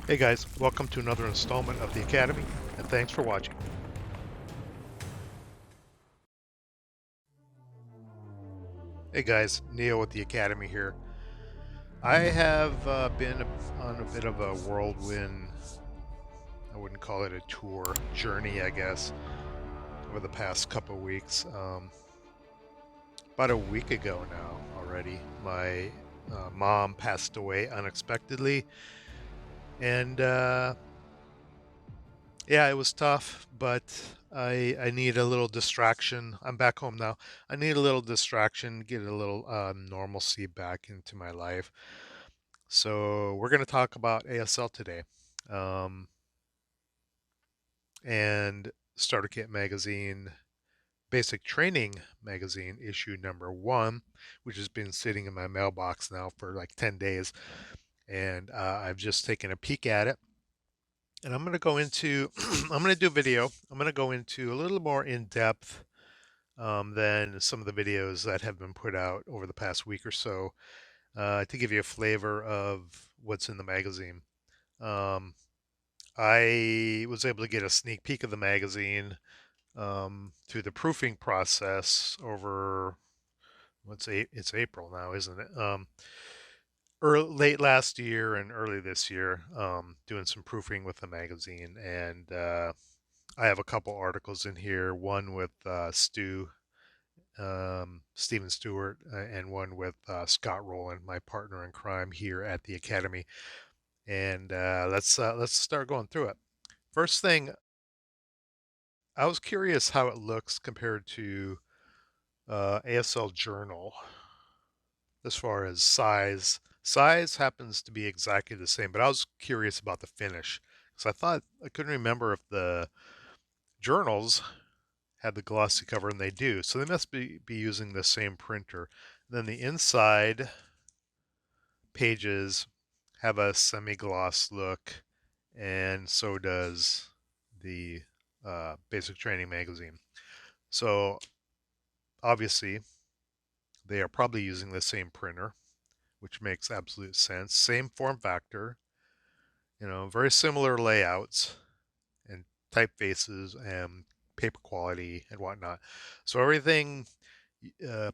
Hey guys, welcome to another installment of the Academy, and thanks for watching. Hey guys, Neil with the Academy here. I have been on a bit of a whirlwind, I wouldn't call it a tour, journey, I guess, over the past couple of weeks. About a week ago now already, my mom passed away unexpectedly, and yeah, it was tough, but I need a little distraction. I'm back home now. I need a little distraction, get a little normalcy back into my life. So we're going to talk about ASL today, um, and Starter Kit magazine, Basic Training magazine, issue number 1, which has been sitting in my mailbox now for like 10 days, and I've just taken a peek at it. And I'm going to go into, I'm going to do video. I'm going to go into a little more in depth than some of the videos that have been put out over the past week or so to give you a flavor of what's in the magazine. Um, I was able to get a sneak peek of the magazine through the proofing process over it's April now, isn't it? Late last year and early this year, doing some proofing with the magazine, and I have a couple articles in here. One with Stephen Stewart, and one with Scott Rowland, my partner in crime here at the Academy. And let's start going through it. First thing, I was curious how it looks compared to ASL Journal as far as size. Size happens to be exactly the same, but I was curious about the finish because I couldn't remember if the journals had the glossy cover, and they do. So they must be using the same printer. Then the inside pages have a semi-gloss look, and so does the Basic Training magazine. So obviously they are probably using the same printer, which makes absolute sense. Same form factor, very similar layouts and typefaces and paper quality and whatnot. So everything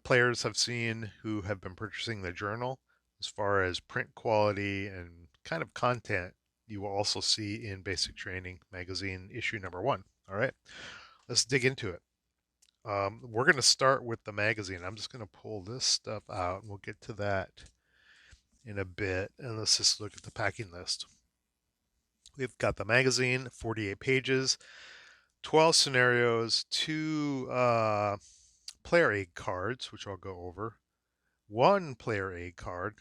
players have seen who have been purchasing the journal, as far as print quality and kind of content, you will also see in Basic Training magazine issue number 1. All right, let's dig into it. We're going to start with the magazine. I'm just going to pull this stuff out, and we'll get to that in a bit. And let's just look at the packing list. We've got the magazine, 48 pages, 12 scenarios, 2 player aid cards, which I'll go over, 1 player aid card,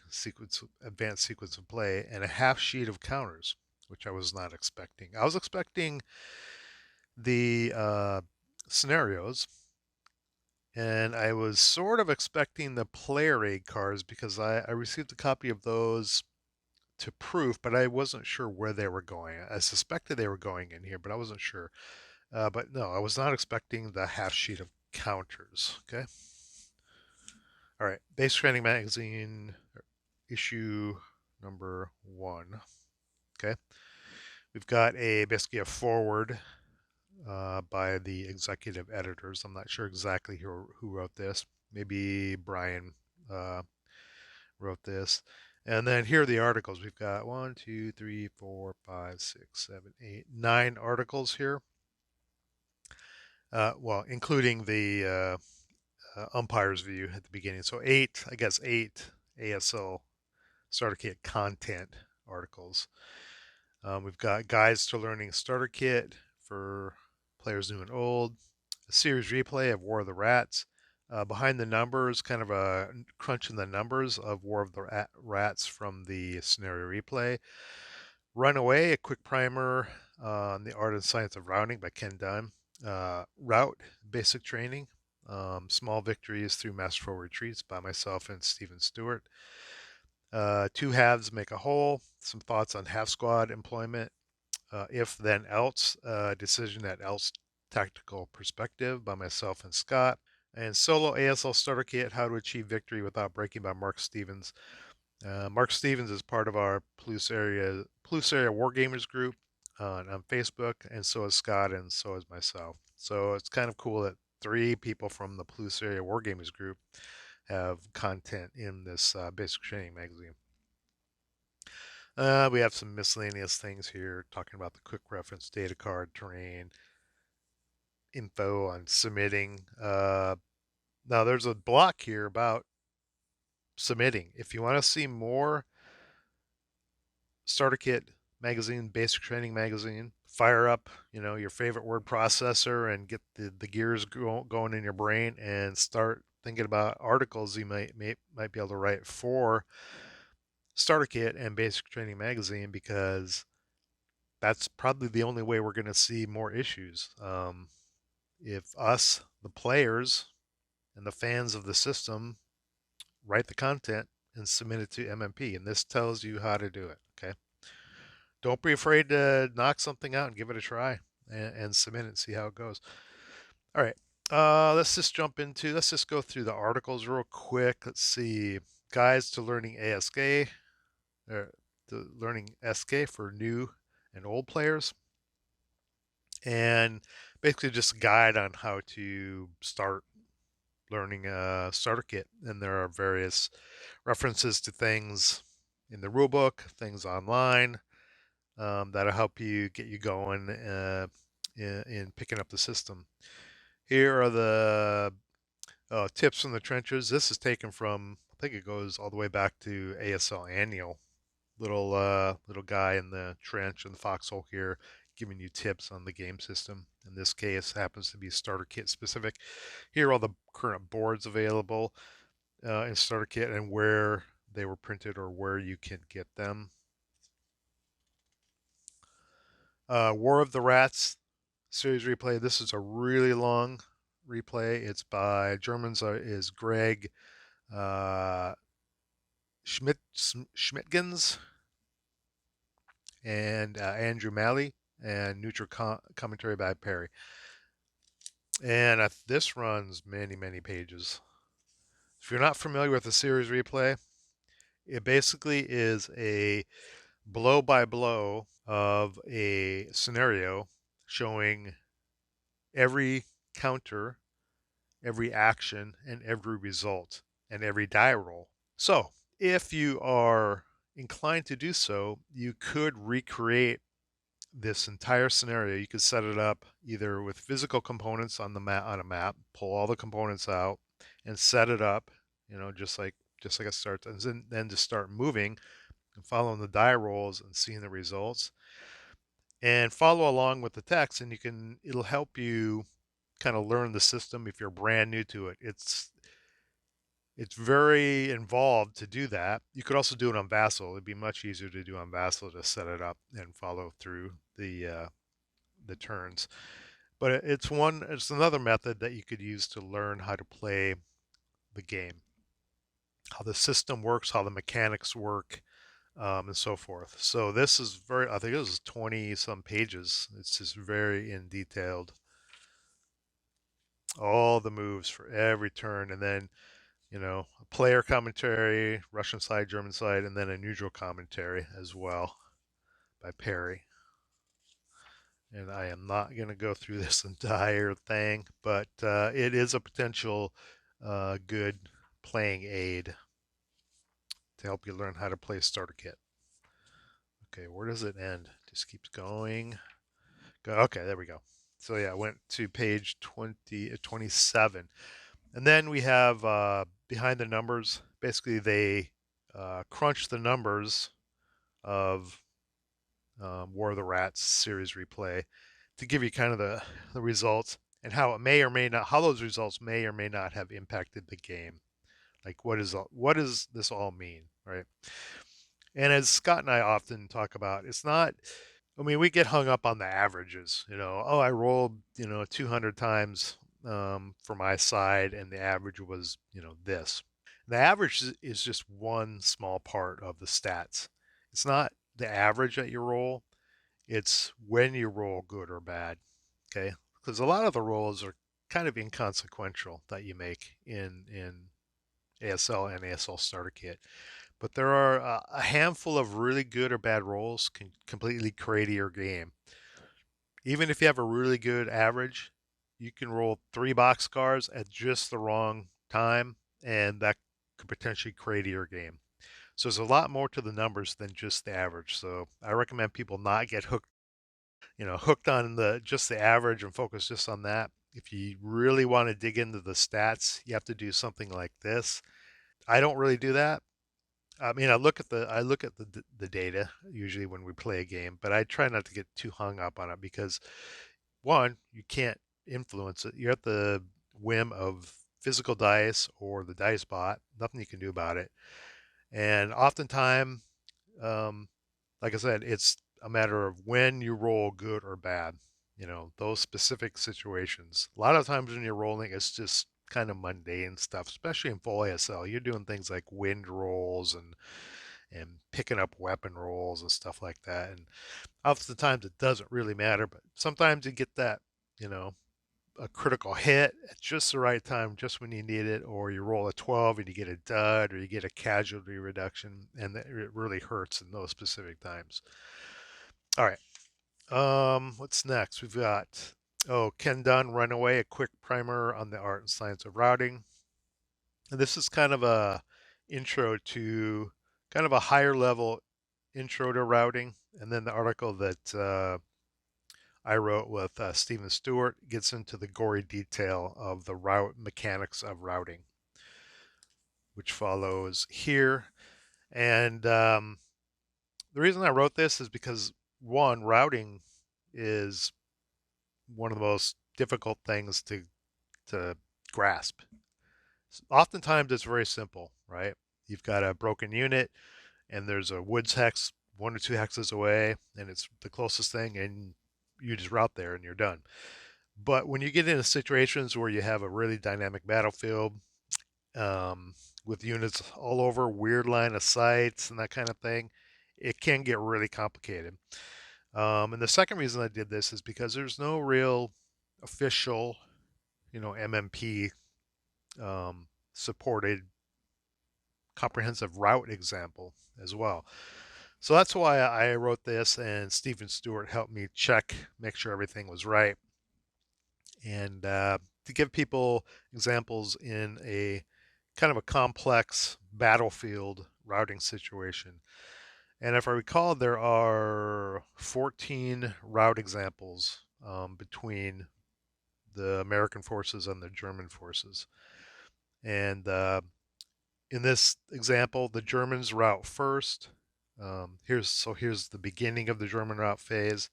advanced sequence of play, and a half sheet of counters, which I was not expecting. I was expecting the scenarios, and I was sort of expecting the player aid cards because I received a copy of those to proof, but I wasn't sure where they were going. I suspected they were going in here, but I wasn't sure. But no, I was not expecting the half sheet of counters. Okay. All right. Base Training Magazine issue number 1. Okay. We've got basically a forward by the executive editors. I'm not sure exactly who wrote this. Maybe Brian uh, wrote this. And then here are the articles. We've got 1, 2, 3, 4, 5, 6, 7, 8, 9 articles here. Well, including the umpire's view at the beginning. So 8, I guess 8 ASL Starter Kit content articles. We've got guides to learning Starter Kit for players new and old, a series replay of War of the Rats, behind the numbers, kind of a crunch in the numbers of War of the Rats from the scenario replay. Runaway, a quick primer on the art and science of routing by Ken Dunn. Rout, basic training, small victories through masterful retreats by myself and Stephen Stewart. 2 halves make a whole. Some thoughts on half squad employment. If Then Elst, decision at Elst tactical perspective by myself and Scott. And solo ASL Starter Kit, how to achieve victory without breaking by Mark Stevens. Mark Stevens is part of our Palouse area Wargamers group on Facebook, and so is Scott, and so is myself. So it's kind of cool that three people from the Palouse area Wargamers group have content in this basic training magazine. We have some miscellaneous things here talking about the quick reference data card terrain, info on submitting. Now there's a block here about submitting. If you want to see more Starter Kit magazine, basic training magazine, fire up, your favorite word processor and get the gears going in your brain and start thinking about articles you might be able to write for Starter Kit and basic training magazine, because that's probably the only way we're going to see more issues. If us, the players, and the fans of the system write the content and submit it to MMP, and this tells you how to do it. Okay, don't be afraid to knock something out and give it a try and submit it and see how it goes. All right, let's just go through the articles real quick. Let's see, guides to learning ASK, or to learning SK for new and old players, and basically just a guide on how to start learning a starter kit. And there are various references to things in the rulebook, things online, that'll help you get you going in picking up the system. Here are the tips from the trenches. This is taken from, I think it goes all the way back to ASL Annual. Little guy in the trench in the foxhole here, giving you tips on the game system. In this case, happens to be starter kit specific. Here are all the current boards available in starter kit and where they were printed or where you can get them. War of the Rats series replay. This is a really long replay. It's by Germans. Is Greg uh, Schmidtgens and Andrew Malley, and neutral commentary by Perry. And this runs many pages. If you're not familiar with the series replay, it basically is a blow by blow of a scenario showing every counter, every action, and every result, and every die roll. So, if you are inclined to do so, you could recreate this entire scenario. You could set it up either with physical components on a map, pull all the components out, and set it up, just like it starts, and then just start moving and following the die rolls and seeing the results, and follow along with the text, and it'll help you kind of learn the system if you're brand new to it. It's very involved to do that. You could also do it on Vassal. It'd be much easier to do on Vassal to set it up and follow through the turns. But it's another method that you could use to learn how to play the game, how the system works, how the mechanics work, and so forth. So this is I think this is 20 some pages. It's just very in detailed, all the moves for every turn, and then a player commentary, Russian side, German side, and then a neutral commentary as well by Perry. And I am not going to go through this entire thing, but it is a potential good playing aid to help you learn how to play starter kit. Okay, where does it end? Just keeps going. Okay, there we go. So yeah, I went to page 27. And then we have behind the numbers. Basically, they crunch the numbers of War of the Rats series replay to give you kind of the results and how it may or may not, how those results may or may not have impacted the game. Like, what does this all mean, right? And as Scott and I often talk about, it's not. I mean, we get hung up on the averages. Oh, I rolled 200 times for my side, and the average was this. The average is just one small part of the stats. It's not the average that you roll, it's when you roll good or bad. Okay? Because a lot of the rolls are kind of inconsequential that you make in ASL and ASL Starter Kit. but there are a handful of really good or bad rolls can completely create your game. Even if you have a really good average, you can roll 3 boxcars at just the wrong time, and that could potentially create your game. So there's a lot more to the numbers than just the average. So I recommend people not get hooked on the just the average and focus just on that. If you really want to dig into the stats, you have to do something like this. I don't really do that. I mean, I look at the data usually when we play a game, but I try not to get too hung up on it because one, you can't influence it. You're at the whim of physical dice or the dice bot. Nothing you can do about it. And oftentimes, um, like I said, it's a matter of when you roll good or bad. Those specific situations. A lot of times when you're rolling, it's just kind of mundane stuff, especially in full ASL. You're doing things like wind rolls and picking up weapon rolls and stuff like that. And oftentimes it doesn't really matter, but sometimes you get that, you know, a critical hit at just the right time, just when you need it, or you roll a 12 and you get a dud, or you get a casualty reduction, and it really hurts in those specific times. All right. What's next? We've got Ken Dunn, Runaway, a quick primer on the art and science of routing. And this is kind of a intro to kind of a higher level intro to routing, and then the article that I wrote with Stephen Stewart gets into the gory detail of the route mechanics of routing, which follows here. And the reason I wrote this is because one, routing is one of the most difficult things to grasp. Oftentimes it's very simple, right? You've got a broken unit and there's a woods hex 1 or 2 hexes away, and it's the closest thing, and you just route there and you're done. But when you get into situations where you have a really dynamic battlefield, with units all over, weird line of sights and that kind of thing, it can get really complicated. And the second reason I did this is because there's no real official, MMP supported comprehensive route example as well. So that's why I wrote this, and Stephen Stewart helped me make sure everything was right, and to give people examples in a kind of a complex battlefield routing situation. And if I recall, there are 14 route examples between the American forces and the German forces. And in this example, the Germans route first. Here's the beginning of the German route phase,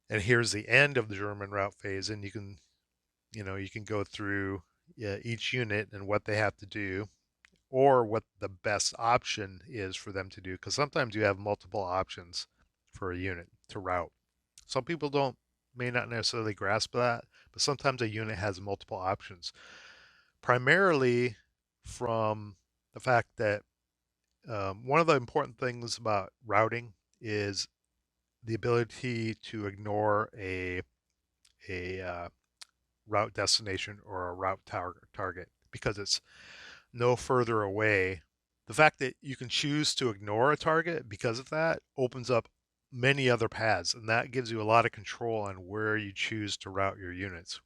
and here's the end of the German route phase. And you can go through each unit and what they have to do, or what the best option is for them to do. Because sometimes you have multiple options for a unit to route. Some people may not necessarily grasp that, but sometimes a unit has multiple options. Primarily from the fact that one of the important things about routing is the ability to ignore a route destination or a route target because it's no further away. The fact that you can choose to ignore a target because of that opens up many other paths, and that gives you a lot of control on where you choose to route your units,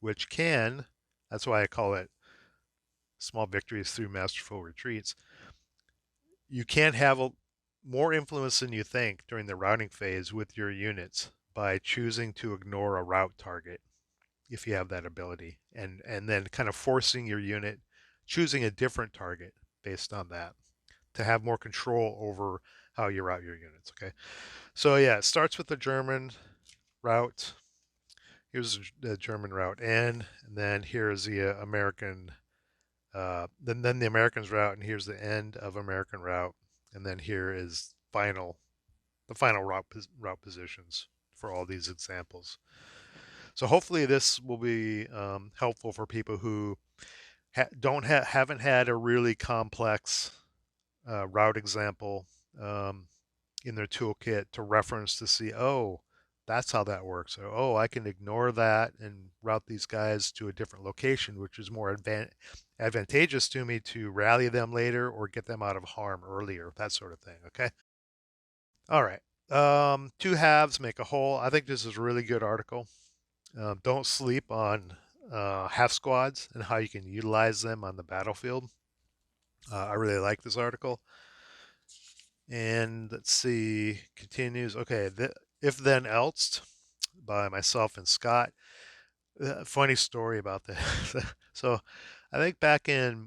which that's why I call it small victories through masterful retreats. You can have more influence than you think during the routing phase with your units by choosing to ignore a route target if you have that ability, and then kind of forcing your unit, choosing a different target based on that to have more control over how you route your units. Okay, so yeah, it starts with the German route. Here's the German route and then here's the American. Then the Americans route, and here's the end of American route, and then here is the final route positions for all these examples. So hopefully this will be helpful for people who haven't had a really complex route example um, in their toolkit to reference to see, oh, that's how that works. So, oh, I can ignore that and route these guys to a different location, which is more advantageous to me to rally them later or get them out of harm earlier, that sort of thing. Okay. All right. Two halves make a whole. I think this is a really good article. Don't sleep on half squads and how you can utilize them on the battlefield. I really like this article. And let's see, continues. Okay, If Then Elst by myself and Scott. Funny story about this. So I think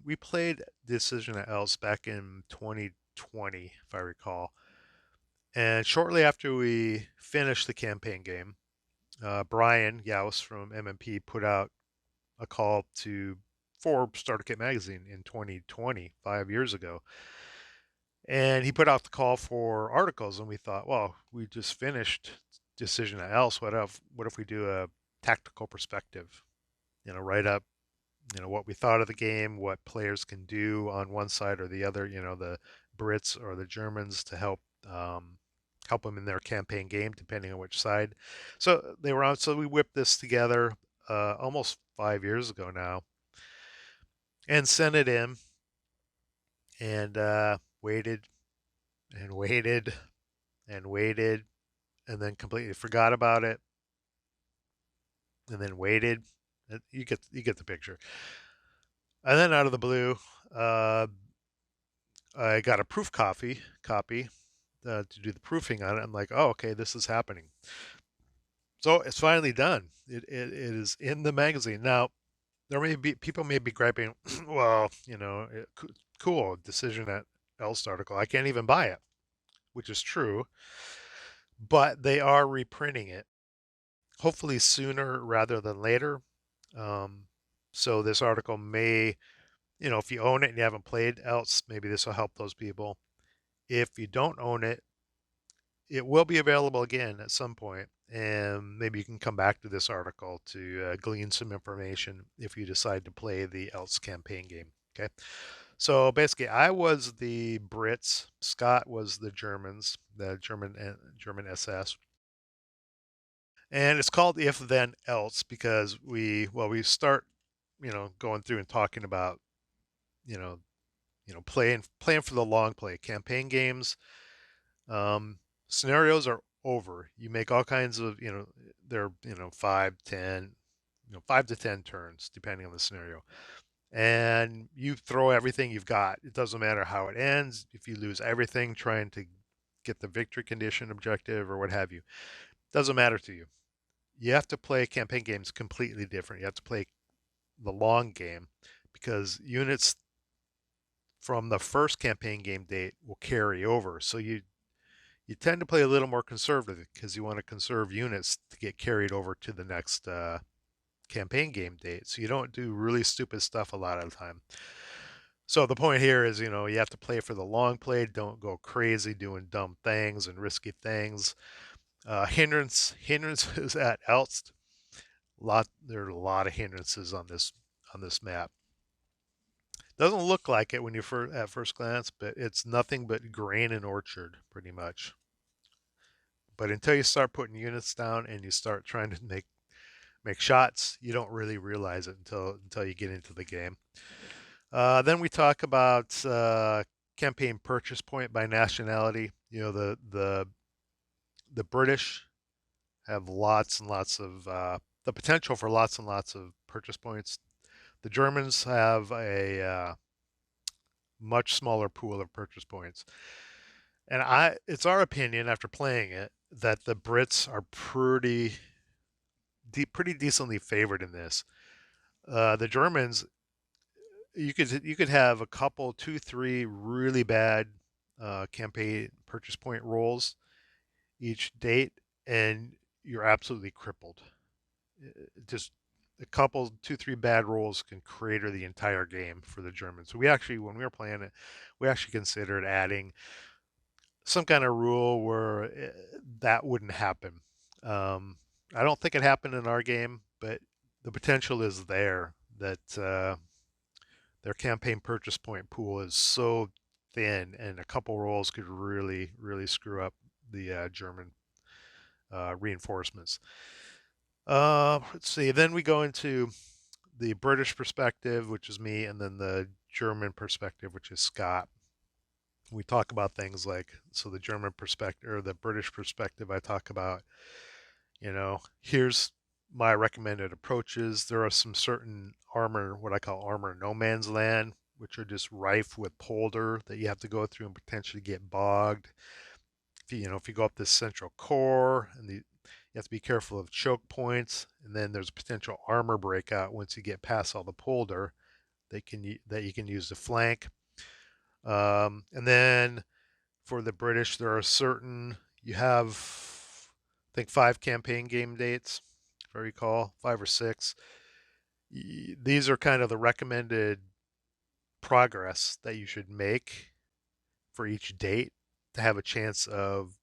we played Decision at Elst back in 2020, if I recall. And shortly after we finished the campaign game, Brian Yaus from MMP put out a call for Starter Kit magazine in 2020, 5 years ago. And he put out the call for articles, and we thought, well, we just finished Decision at Else. What if we do a tactical perspective? Write up, what we thought of the game, what players can do on one side or the other. The Brits or the Germans to help them in their campaign game, depending on which side. So they were on. So we whipped this together almost 5 years ago now, and sent it in, and waited and waited and waited, and then completely forgot about it, and then waited. You get the picture. And then out of the blue, uh, I got a proof copy to do the proofing on it. I'm like, oh, okay, this is happening. So it's finally done. It is in the magazine now. There may be people may be griping, well, cool Decision at Elst article. I can't even buy it, which is true, but they are reprinting it, hopefully sooner rather than later. Um, so this article may, if you own it and you haven't played else, maybe this will help those people. If you don't own it, it will be available again at some point, and maybe you can come back to this article to glean some information if you decide to play the else campaign game. Okay. So basically, I was the Brits, Scott was the Germans, the German SS. And it's called If Then Else because we start, going through and talking about, you know, playing for the long play, campaign games. Um, Scenarios are over. You make all kinds of, they're, 5 to 10 turns depending on the scenario. And you throw everything you've got. It doesn't matter how it ends. If you lose everything trying to get the victory condition objective or what have you, doesn't matter to you. You have to play campaign games completely different. You have to play the long game because units from the first campaign game date will carry over. So you tend to play a little more conservative because you want to conserve units to get carried over to the next campaign game date. So you don't do really stupid stuff a lot of the time. So the point here is, you have to play for the long play. Don't go crazy doing dumb things and risky things. Hindrances at Elst. There are a lot of hindrances on this map. Doesn't look like it when you at first glance, but it's nothing but grain and orchard, pretty much. But until you start putting units down and you start trying to make shots, you don't really realize it until you get into the game. Then we talk about campaign purchase point by nationality. The British have lots and lots of the potential for lots and lots of purchase points. The Germans have a much smaller pool of purchase points. And it's our opinion after playing it that the Brits are pretty decently favored in this. The Germans, you could have a couple, two, three really bad campaign purchase point rolls each date, and you're absolutely crippled. Just a couple, two, three bad rolls can crater the entire game for the Germans. So when we were playing it, we actually considered adding some kind of rule where that wouldn't happen. Um, I don't think it happened in our game, but the potential is there that their campaign purchase point pool is so thin, and a couple rolls could really, really screw up the German reinforcements. Let's see. Then we go into the British perspective, which is me, and then the German perspective, which is Scott. We talk about things like, so the German perspective or the British perspective, I talk about, here's my recommended approaches. There are some certain armor, what I call armor no man's land, which are just rife with polder that you have to go through and potentially get bogged. If you go up this central core, and you have to be careful of choke points, and then there's a potential armor breakout once you get past all the polder that you can use to flank. And then for the British, there are certain you have, I think, 5 campaign game dates, if I recall, 5 or 6. These are kind of the recommended progress that you should make for each date to have a chance of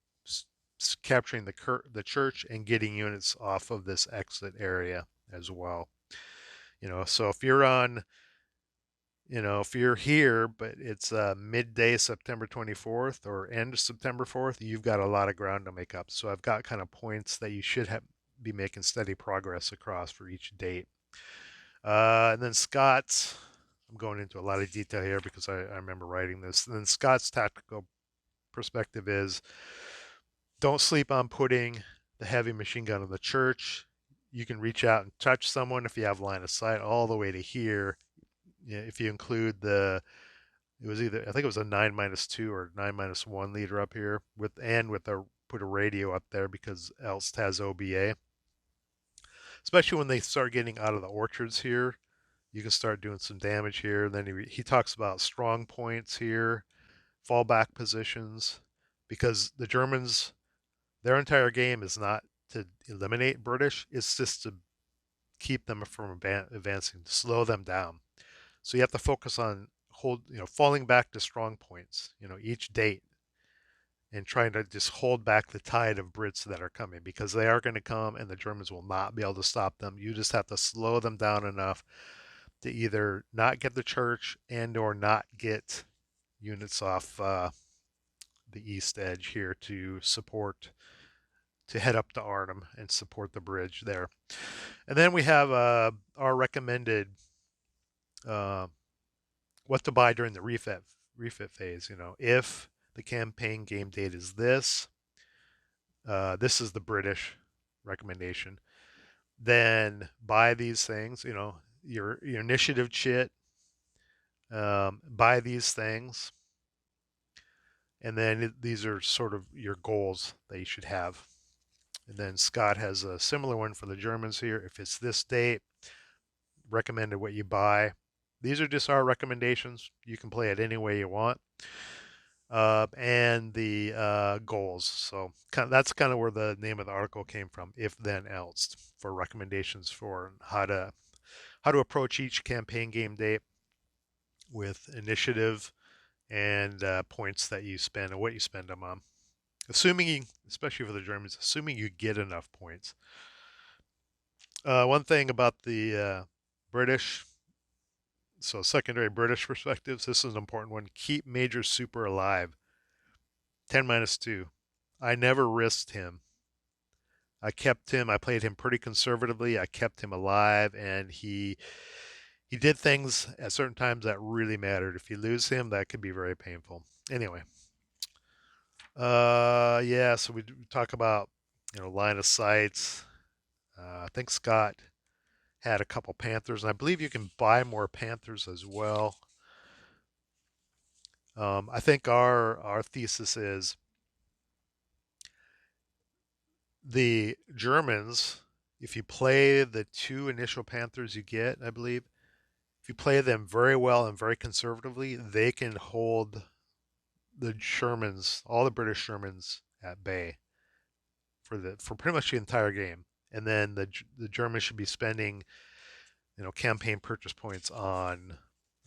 capturing the church and getting units off of this exit area as well. So if you're here, but it's midday September 24th or end of September 4th, you've got a lot of ground to make up. So I've got kind of points that you should be making steady progress across for each date. And then Scott's, I'm going into a lot of detail here because I remember writing this. And then Scott's tactical perspective is, don't sleep on putting the heavy machine gun on the church. You can reach out and touch someone if you have line of sight all the way to here. If you include it was either, I think it was a 9-2 or 9-1 leader up here with put a radio up there because Elst has OBA. Especially when they start getting out of the orchards here, you can start doing some damage here. Then he talks about strong points here, fallback positions, because the Germans, their entire game is not to eliminate British, it's just to keep them from advancing, to slow them down. So you have to focus on falling back to strong points, each date, and trying to just hold back the tide of Brits that are coming, because they are going to come and the Germans will not be able to stop them. You just have to slow them down enough to either not get the church and or not get units off the east edge here to head up to Arnhem and support the bridge there. And then we have our recommended uh, what to buy during the refit phase. If the campaign game date is this is the British recommendation. Then buy these things. Your initiative chit. Buy these things, and then these are sort of your goals that you should have. And then Scott has a similar one for the Germans here. If it's this date, recommended what you buy. These are just our recommendations. You can play it any way you want. And the goals. So that's kind of where the name of the article came from. If Then Elst, for recommendations for how to approach each campaign game date with initiative and points that you spend and what you spend them on. Especially for the Germans, assuming you get enough points. One thing about the British, so secondary British perspectives, this is an important one. Keep Major Super alive. 10-2. I never risked him. I played him pretty conservatively. I kept him alive, and he did things at certain times that really mattered. If you lose him, that could be very painful. Anyway, yeah. So we talk about line of sights. I think Scott had a couple Panthers, and I believe you can buy more Panthers as well. I think our thesis is the Germans, if you play the 2 initial Panthers you get, I believe, if you play them very well and very conservatively, they can hold the Shermans, all the British Shermans, at bay for pretty much the entire game. And then the Germans should be spending, campaign purchase points on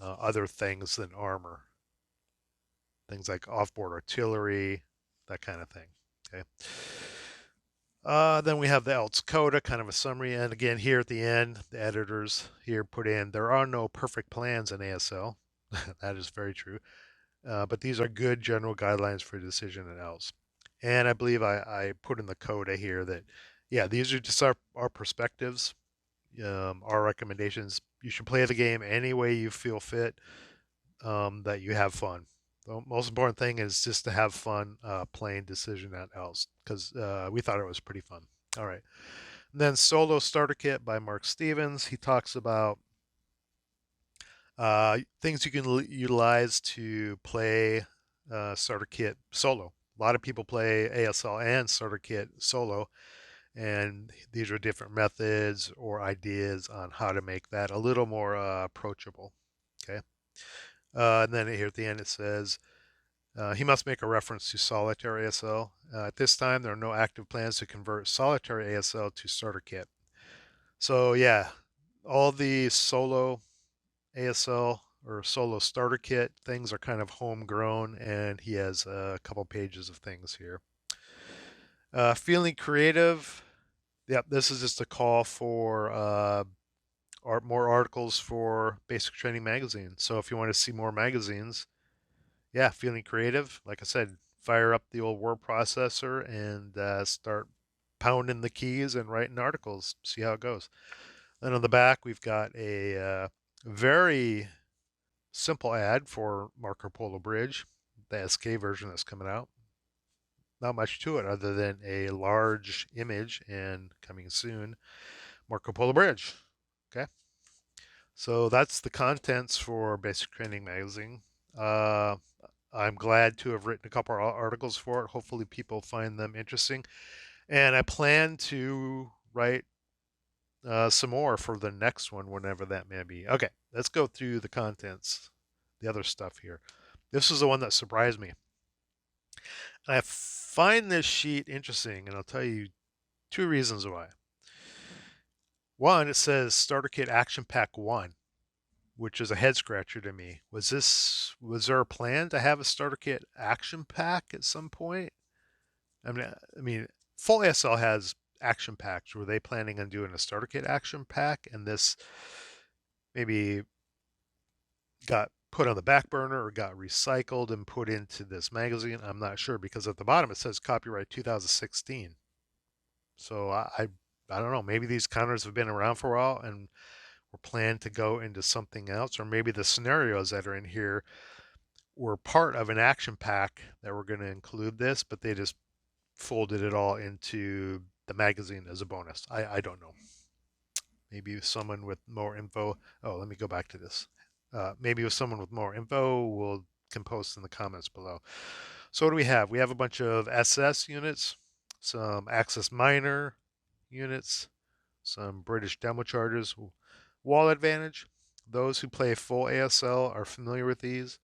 other things than armor, things like offboard artillery, that kind of thing. Okay. Then we have the Elst Coda, kind of a summary. And again, here at the end, the editors here put in, there are no perfect plans in ASL. That is very true. But these are good general guidelines for decision in Elst. And I believe I put in the coda here that, yeah, these are just our perspectives, our recommendations. You should play the game any way you feel fit, that you have fun. The most important thing is just to have fun playing Decision at Elst, because we thought it was pretty fun. All right. And then Solo Starter Kit by Mark Stevens. He talks about things you can utilize to play Starter Kit solo. A lot of people play ASL and Starter Kit solo, and these are different methods or ideas on how to make that a little more approachable. Okay. And then here at the end it says, he must make a reference to solitary ASL. At this time, there are no active plans to convert solitary ASL to Starter Kit. So yeah, all the solo ASL or solo starter kit things are kind of homegrown, and he has a couple pages of things here. Feeling creative. Yep, this is just a call for more articles for Basic Training Magazine. So if you want to see more magazines, yeah, feeling creative. Like I said, fire up the old word processor and start pounding the keys and writing articles. See how it goes. Then on the back, we've got a very simple ad for Marco Polo Bridge, the SK version that's coming out. Not much to it other than a large image and coming soon, Marco Polo Bridge. Okay, so that's the contents for Basic Training Magazine. Uh, I'm glad to have written a couple of articles for it. Hopefully, people find them interesting, and I plan to write some more for the next one, whenever that may be. Okay, let's go through the contents, the other stuff here. This is the one that surprised me. I find this sheet interesting, and I'll tell you two reasons why. One, it says Starter Kit Action Pack 1, which is a head scratcher to me. Was there a plan to have a Starter Kit Action Pack at some point? I mean, Full ASL has action packs. Were they planning on doing a Starter Kit Action Pack, and this maybe got put on the back burner or got recycled and put into this magazine? I'm not sure, because at the bottom it says copyright 2016. So I don't know. Maybe these counters have been around for a while and were planned to go into something else, or maybe the scenarios that are in here were part of an action pack that were going to include this, but they just folded it all into the magazine as a bonus. I don't know. Maybe someone with more info. Oh, let me go back to this. Maybe with someone with more info will can post in the comments below. So what do we have? We have a bunch of SS units, some Axis Minor units, some British demo charges, wall advantage. Those who play full ASL are familiar with these.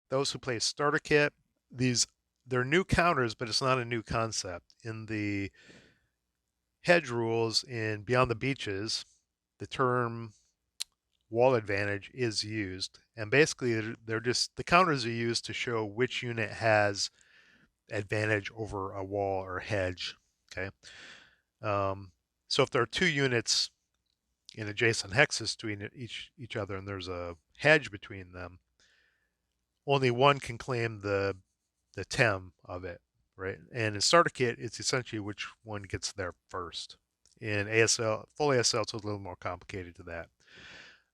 Those who play starter kit, these they're new counters, but it's not a new concept. In the hedge rules in Beyond the Beaches, the term wall advantage is used, and basically they're just the counters are used to show which unit has advantage over a wall or hedge. Okay, um, so if there are two units in adjacent hexes to each other, and there's a hedge between them, only one can claim the tem of it, right? And in starter kit, it's essentially which one gets there first. In ASL, full ASL, it's a little more complicated to that.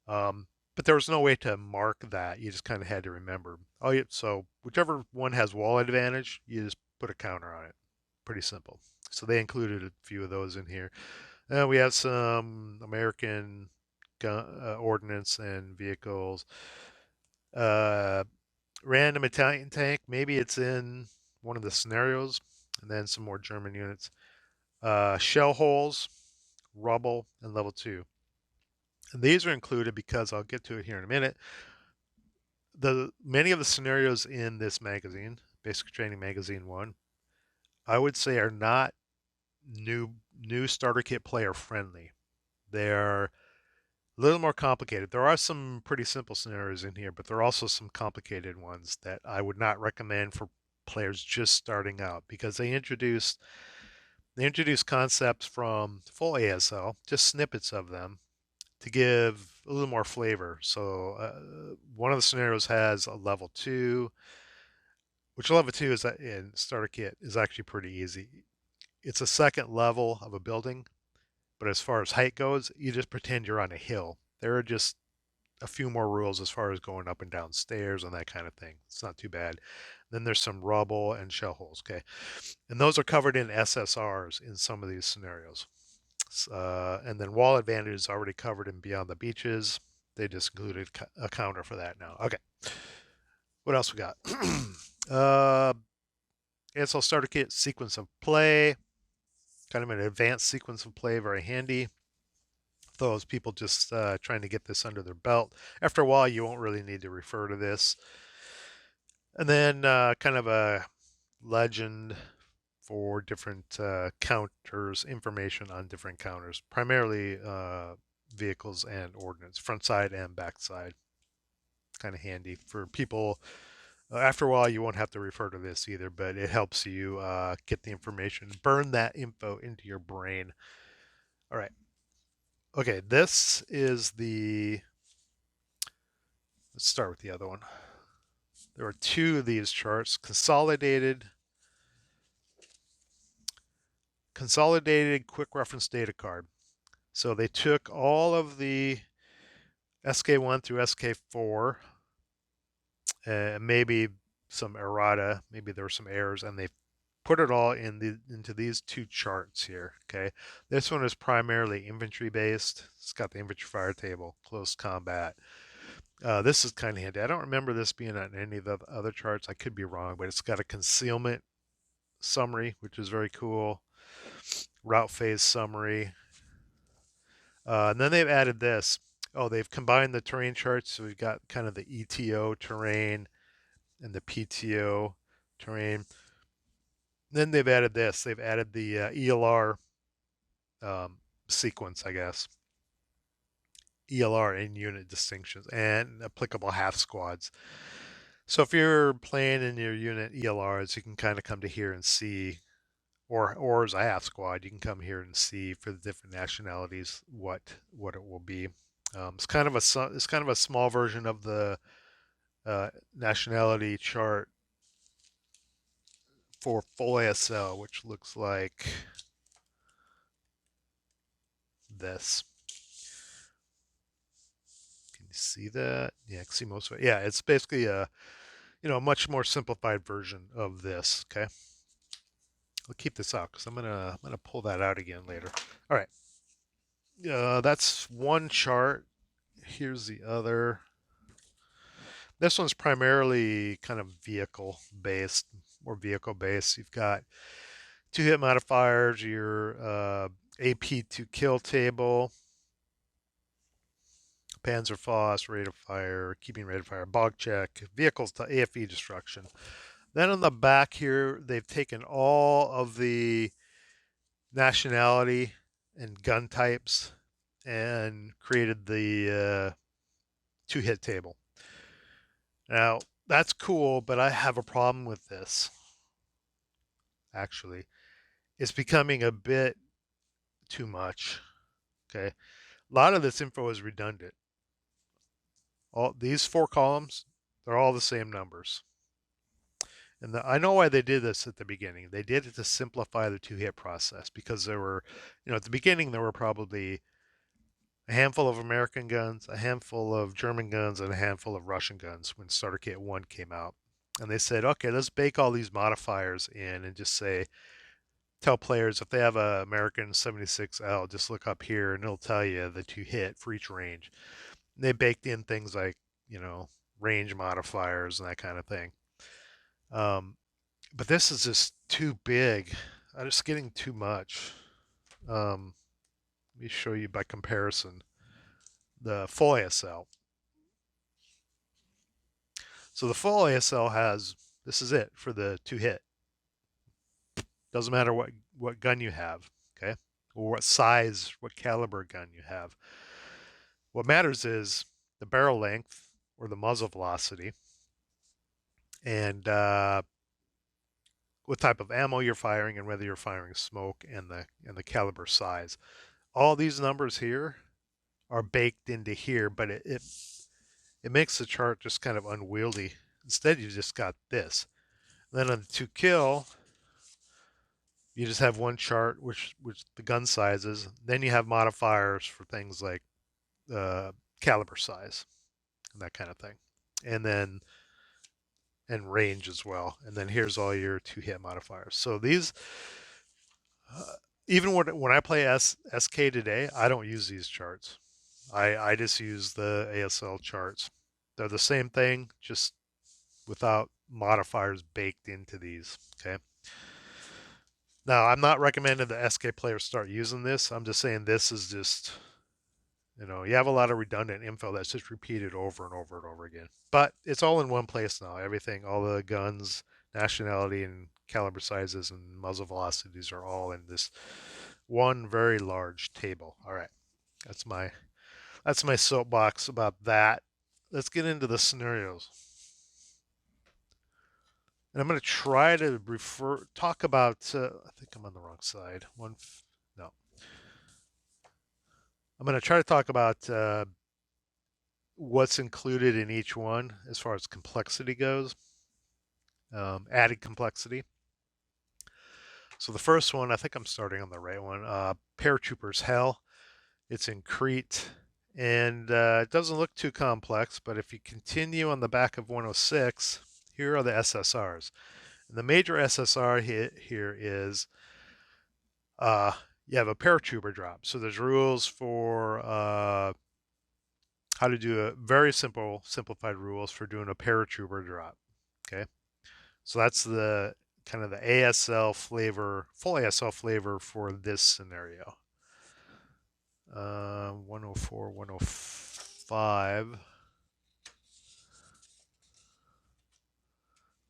But there was no way to mark that. You just kind of had to remember. Oh, yeah, so whichever one has wall advantage, you just put a counter on it. Pretty simple. So they included a few of those in here. We have some American gun, ordnance and vehicles. Uh, Random Italian tank. Maybe it's in one of the scenarios. And then some more German units. Shell holes, rubble, and level 2. And these are included because I'll get to it here in a minute. The many of the scenarios in this magazine, Basic Training Magazine 1, I would say are not new starter kit player friendly. They're a little more complicated. There are some pretty simple scenarios in here, but there are also some complicated ones that I would not recommend for players just starting out, because they introduce concepts from full ASL, just snippets of them, to give a little more flavor. So one of the scenarios has a level 2, which level 2 is that in starter kit is actually pretty easy. It's a second level of a building, but as far as height goes, you just pretend you're on a hill. There are just a few more rules as far as going up and down stairs and that kind of thing. It's not too bad. Then there's some rubble and shell holes, okay? And those are covered in SSRs in some of these scenarios. And then wall advantage is already covered in Beyond the Beaches. They just included a counter for that now. Okay. What else we got? ASL Starter Kit sequence of play. Kind of an advanced sequence of play, very handy. Those people just trying to get this under their belt. After a while, you won't really need to refer to this. And then kind of a legend for different counters, information on different counters, primarily vehicles and ordnance, front side and back side. Kind of handy for people. After a while, you won't have to refer to this either, but it helps you get the information, burn that info into your brain. All right. Okay, this is the. Let's start with the other one. There are two of these charts, consolidated quick reference data card. So they took all of the SK1 through SK4, maybe some errata, maybe there were some errors, and they put it all into these two charts here. Okay, this one is primarily infantry based. It's got the infantry fire table, close combat. This is kind of handy. I don't remember this being on any of the other charts. I could be wrong, but it's got a concealment summary, which is very cool. Route phase summary. And then they've added this. Oh, they've combined the terrain charts. So we've got kind of the ETO terrain and the PTO terrain. Then they've added this. They've added the ELR sequence, I guess. ELR in unit distinctions and applicable half squads. So if you're playing in your unit ELRs, you can kind of come to here and see, or as a half squad, you can come here and see for the different nationalities what it will be. It's kind of a small version of the nationality chart for full ASL, which looks like this. Can you see that? Yeah, I can see most of it. Yeah, it's basically a much more simplified version of this. Okay, I'll keep this out because I'm gonna pull that out again later. All right, that's one chart. Here's the other. This one's primarily kind of vehicle based, more vehicle based. You've got two hit modifiers, your AP to kill table, Panzerfaust, rate of fire, keeping rate of fire, bog check, vehicles to AFE destruction. Then on the back here, they've taken all of the nationality and gun types and created the two hit table. Now, that's cool, but I have a problem with this, actually. It's becoming a bit too much. Okay. A lot of this info is redundant. All these four columns, they're all the same numbers. And I know why they did this at the beginning. They did it to simplify the two hit process because there were, at the beginning, there were probably a handful of American guns, a handful of German guns, and a handful of Russian guns when Starter Kit 1 came out. And they said, okay, let's bake all these modifiers in and just tell players if they have a American 76L, just look up here and it'll tell you the two hit for each range. And they baked in things like, range modifiers and that kind of thing. But this is just too big. It's getting too much. Let me show you by comparison the full ASL. So the full ASL has, this is it for the two hit. Doesn't matter what gun you have, okay? Or what size, what caliber gun you have. What matters is the barrel length or the muzzle velocity and what type of ammo you're firing and whether you're firing smoke and the caliber size. All these numbers here are baked into here, but it makes the chart just kind of unwieldy. Instead, you just got this. Then on the to kill, you just have one chart, which the gun sizes. Then you have modifiers for things like uh, caliber size and that kind of thing, and then and range as well. And then here's all your two hit modifiers. So these, uh, even when I play SK today, I don't use these charts. I just use the ASL charts. They're the same thing, just without modifiers baked into these. Okay. Now, I'm not recommending the SK players start using this. I'm just saying this is just, you have a lot of redundant info that's just repeated over and over and over again. But it's all in one place now. Everything, all the guns, nationality, and caliber sizes and muzzle velocities are all in this one very large table. All right, that's my soapbox about that. Let's get into the scenarios. And I'm going to try to talk about. I think I'm on the wrong side. No. I'm going to try to talk about what's included in each one as far as complexity goes, added complexity. So the first one, I think I'm starting on the right one. Paratroopers Hell. It's in Crete, and it doesn't look too complex. But if you continue on the back of 106, here are the SSRs. And the major SSR here is you have a paratrooper drop. So there's rules for how to do a very simplified rules for doing a paratrooper drop. Okay, so that's the kind of the ASL flavor, full ASL flavor for this scenario. 104, 105.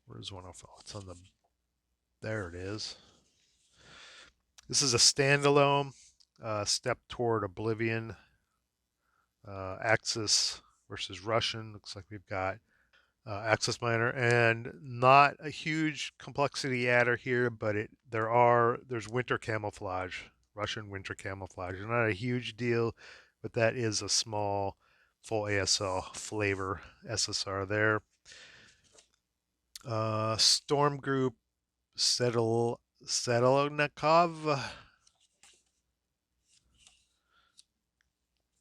Where's 105? It's on the. There it is. This is a standalone step toward oblivion. Axis versus Russian. Looks like we've got Axis Miner, and not a huge complexity adder here, but there's winter camouflage, Russian winter camouflage. Not a huge deal, but that is a small full ASL flavor SSR there. Storm Group Setelnikov.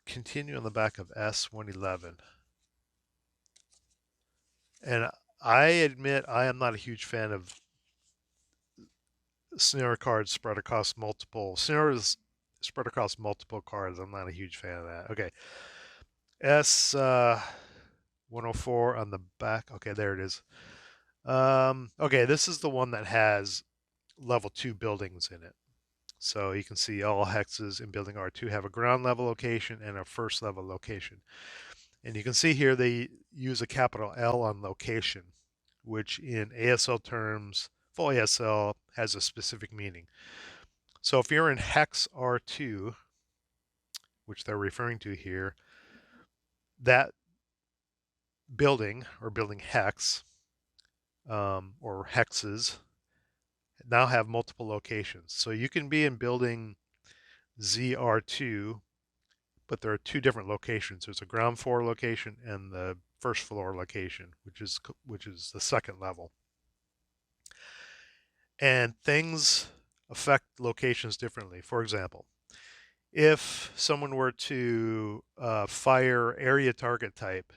Continue on the back of S111. And I admit I am not a huge fan of scenario cards spread across multiple scenarios spread across multiple cards. I'm not a huge fan of that. Okay. S 104 on the back. Okay, there it is. Okay, this is the one that has level 2 buildings in it. So you can see all hexes in building R2 have a ground level location and a first level location. And you can see here they use a capital L on location, which in ASL terms, full ASL has a specific meaning. So if you're in hex R2, which they're referring to here, that building or building hex or hexes now have multiple locations. So you can be in building ZR2, but there are two different locations. There's a ground floor location and the first floor location, which is the second level. And things affect locations differently. For example, if someone were to fire area target type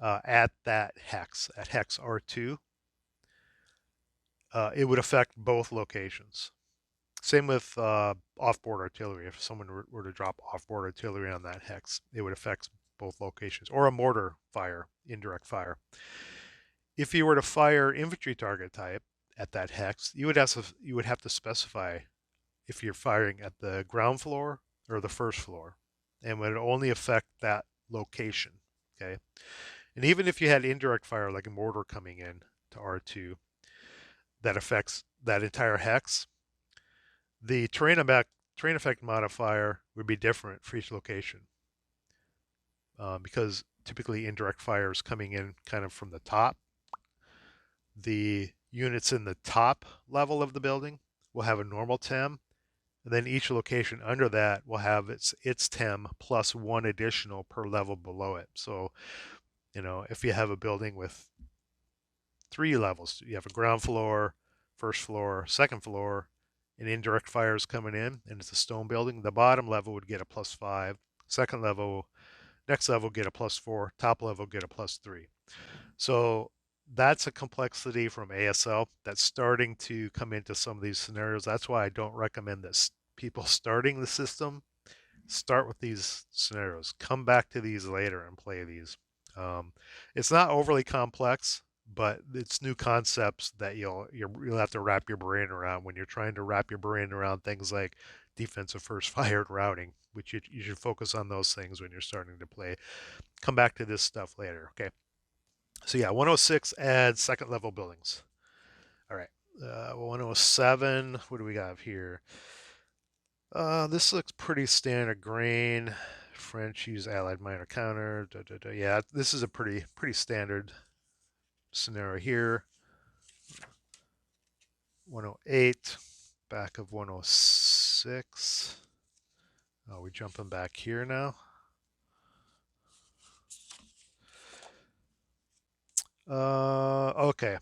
at that hex, at hex R2, it would affect both locations. Same with off-board artillery. If someone were to drop off-board artillery on that hex, it would affect both locations. Or a mortar fire, indirect fire. If you were to fire infantry target type at that hex, you would have to specify if you're firing at the ground floor or the first floor, and would only affect that location. Okay, and even if you had indirect fire like a mortar coming in to R2, that affects that entire hex, the terrain effect modifier would be different for each location, because typically indirect fire is coming in kind of from the top. The units in the top level of the building will have a normal TEM, and then each location under that will have its TEM plus one additional per level below it. So, if you have a building with three levels. You have a ground floor, first floor, second floor, and indirect fires coming in, and it's a stone building. The bottom level would get a +5. Second level, next level get a +4. Top level get a +3. So that's a complexity from ASL that's starting to come into some of these scenarios. That's why I don't recommend this. People starting the system start with these scenarios. Come back to these later and play these. Um, it's not overly complex, but it's new concepts that you'll have to wrap your brain around when you're trying to wrap your brain around things like defensive first fired routing, which you should focus on those things when you're starting to play. Come back to this stuff later. Okay. So yeah, 106 adds second level buildings. All right. 107. What do we got here? This looks pretty standard grain. French use allied minor counter. Yeah, this is a pretty standard scenario here. 108, back of 106. Oh, we're jumping back here now. Okay.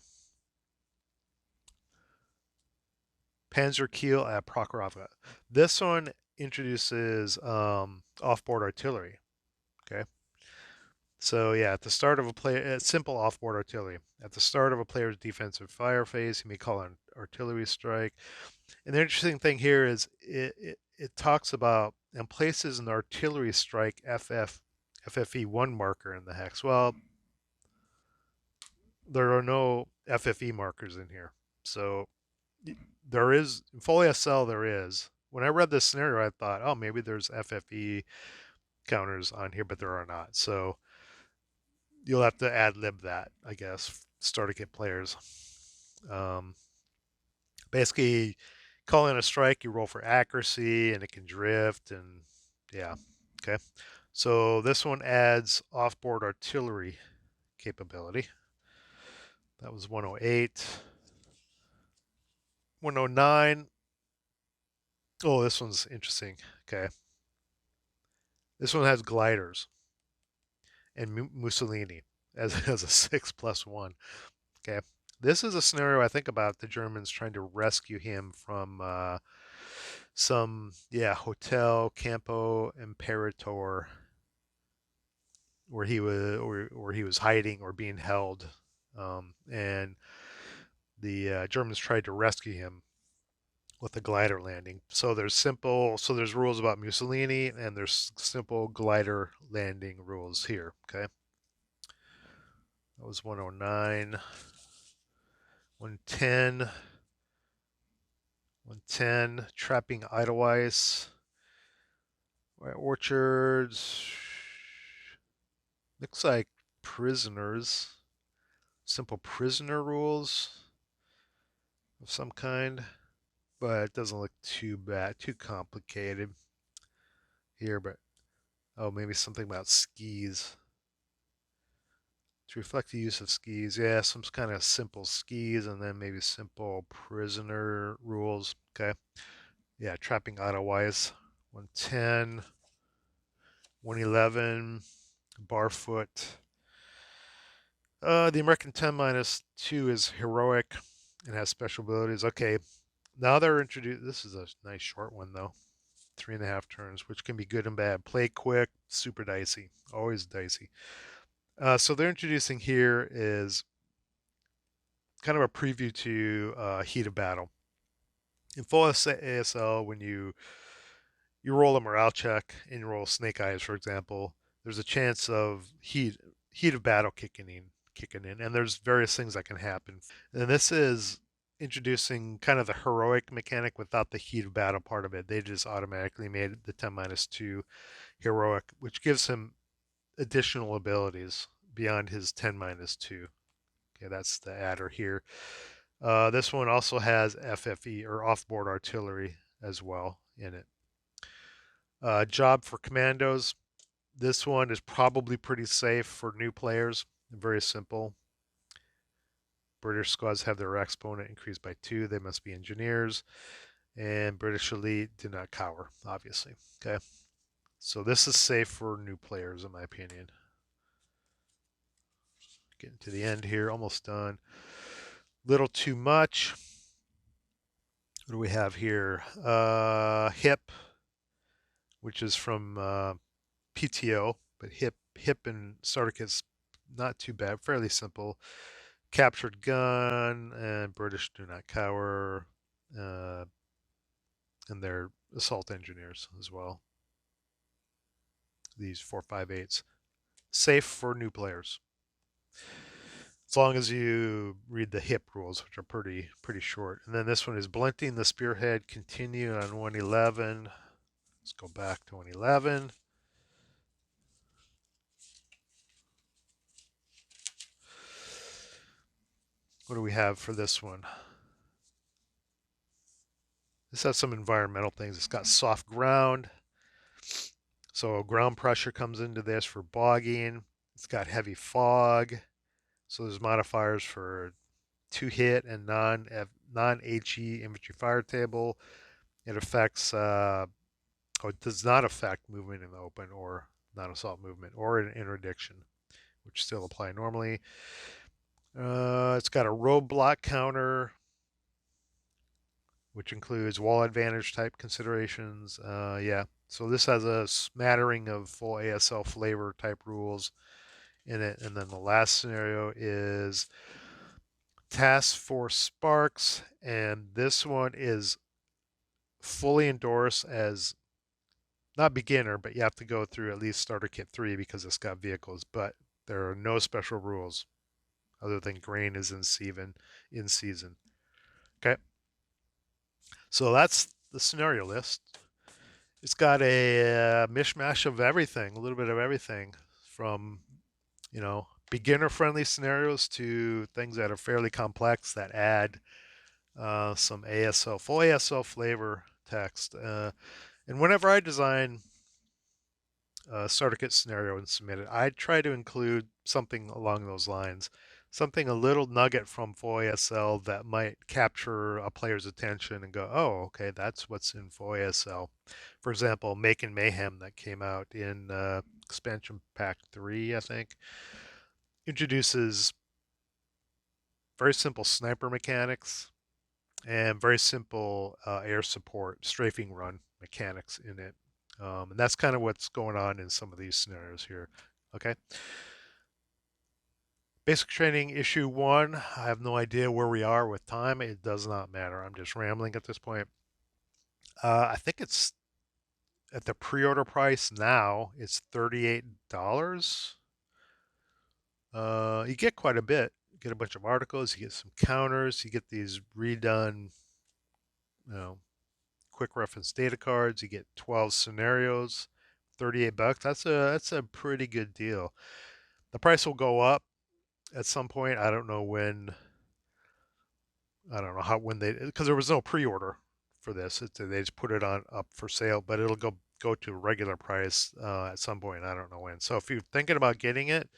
Panzer Kiel at Prokhorovka. This one introduces off-board artillery. Okay. So yeah, at the start of a player, simple off-board artillery. At the start of a player's defensive fire phase, he may call an artillery strike. And the interesting thing here is it talks about and places an artillery strike FFE1 marker in the hex. Well, there are no FFE markers in here. So there is, in full ASL there is. When I read this scenario, I thought, oh, maybe there's FFE counters on here, but there are not. So you'll have to ad lib that, I guess, starter kit players. Um, Basically, calling a strike, you roll for accuracy, and it can drift, and yeah, okay. So this one adds offboard artillery capability. That was 108. 109. Oh, this one's interesting. Okay. This one has gliders and Mussolini as a 6+1. Okay. This is a scenario I think about the Germans trying to rescue him from some, yeah, Hotel Campo Imperator where he was hiding or being held. And the Germans tried to rescue him with a glider landing. So there's rules about Mussolini and there's simple glider landing rules here. Okay. That was 109. 110. 110. Trapping Edelweiss. Right, orchards. Looks like prisoners. Simple prisoner rules of some kind. But it doesn't look too bad, too complicated here. But oh, maybe something about skis. To reflect the use of skis, yeah, some kind of simple skis and then maybe simple prisoner rules. Okay. Yeah, trapping Otherwise. 110, 111, barfoot. The American 10-2 is heroic and has special abilities. Okay, now they're introduced. This is a nice short one though. 3.5 turns, which can be good and bad. Play quick, super dicey, always dicey. So they're introducing here is kind of a preview to Heat of Battle. In full ASL, when you roll a morale check and you roll Snake Eyes, for example, there's a chance of heat of battle kicking in, and there's various things that can happen. And this is introducing kind of the heroic mechanic without the heat of battle part of it. They just automatically made the 10-2 heroic, which gives him additional abilities beyond his 10-2. Okay, that's the adder here. This one also has FFE or offboard artillery as well in it. Job for commandos. This one is probably pretty safe for new players. Very simple. British squads have their exponent increased by 2. They must be engineers. And British elite do not cower, obviously. Okay. So this is safe for new players, in my opinion. Getting to the end here, almost done. Little too much. What do we have here? Hip, which is from PTO, but hip and starter kit's not too bad, fairly simple. Captured gun and British do not cower, and they're assault engineers as well. These 4.58s, safe for new players, as long as you read the hip rules, which are pretty short. And then this one is blunting the spearhead. Continue on 111. Let's go back to 111. What do we have for this one? This has some environmental things. It's got soft ground, so ground pressure comes into this for bogging. It's got heavy fog, so there's modifiers for 2-hit and non-HE infantry fire table. It affects, it does not affect movement in the open or non-assault movement or an interdiction, which still apply normally. It's got a roadblock counter, which includes wall advantage type considerations. Yeah, so this has a smattering of full ASL flavor type rules in it. And then the last scenario is Task Force Sparks, and this one is fully endorsed as not beginner, but you have to go through at least Starter Kit 3 because it's got vehicles, but there are no special rules other than grain is in season. Okay. So that's the scenario list. It's got a mishmash of everything, a little bit of everything from, beginner-friendly scenarios to things that are fairly complex that add some full ASL flavor text. And whenever I design a starter kit scenario and submit it, I try to include something along those lines. Something, a little nugget from full ASL that might capture a player's attention and go, oh, okay, that's what's in full ASL. For example, Making Mayhem that came out in expansion pack 3, I think, introduces very simple sniper mechanics and very simple air support, strafing run mechanics in it. And that's kind of what's going on in some of these scenarios here. Okay. Basic training issue 1. I have no idea where we are with time. It does not matter. I'm just rambling at this point. I think it's at the pre-order price now. It's $38. You get quite a bit. You get a bunch of articles. You get some counters. You get these redone, quick reference data cards. You get 12 scenarios. $38. That's a pretty good deal. The price will go up at some point. I don't know when. I don't know when because there was no pre-order for this. They just put it up for sale, but it'll go to regular price at some point. I don't know when. So if you're thinking about getting it,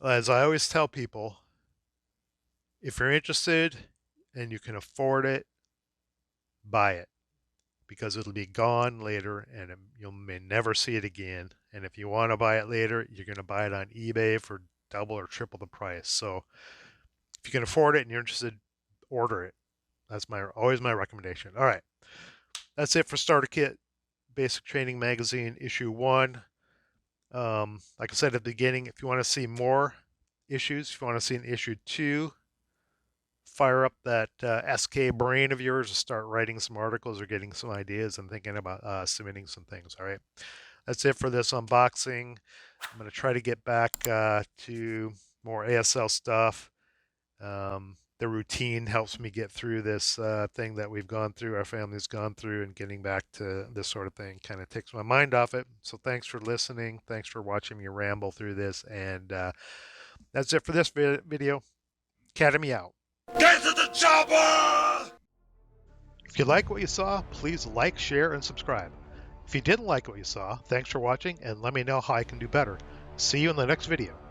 as I always tell people, if you're interested and you can afford it, buy it, because it'll be gone later and you may never see it again. And if you want to buy it later, you're going to buy it on eBay for double or triple the price. So if you can afford it and you're interested, order it. That's always my recommendation. All right. That's it for Starter Kit Basic Training Magazine issue 1. Like I said at the beginning, if you want to see more issues, if you want to see an issue 2, fire up that SK brain of yours to start writing some articles or getting some ideas and thinking about submitting some things. All right. That's it for this unboxing. I'm going to try to get back to more ASL stuff. The routine helps me get through this thing that we've gone through, our family's gone through, and getting back to this sort of thing kind of takes my mind off it. So thanks for listening. Thanks for watching me ramble through this. And that's it for this video. Academy out. Get to the chopper! If you like what you saw, please like, share, and subscribe. If you didn't like what you saw, thanks for watching, and let me know how I can do better. See you in the next video.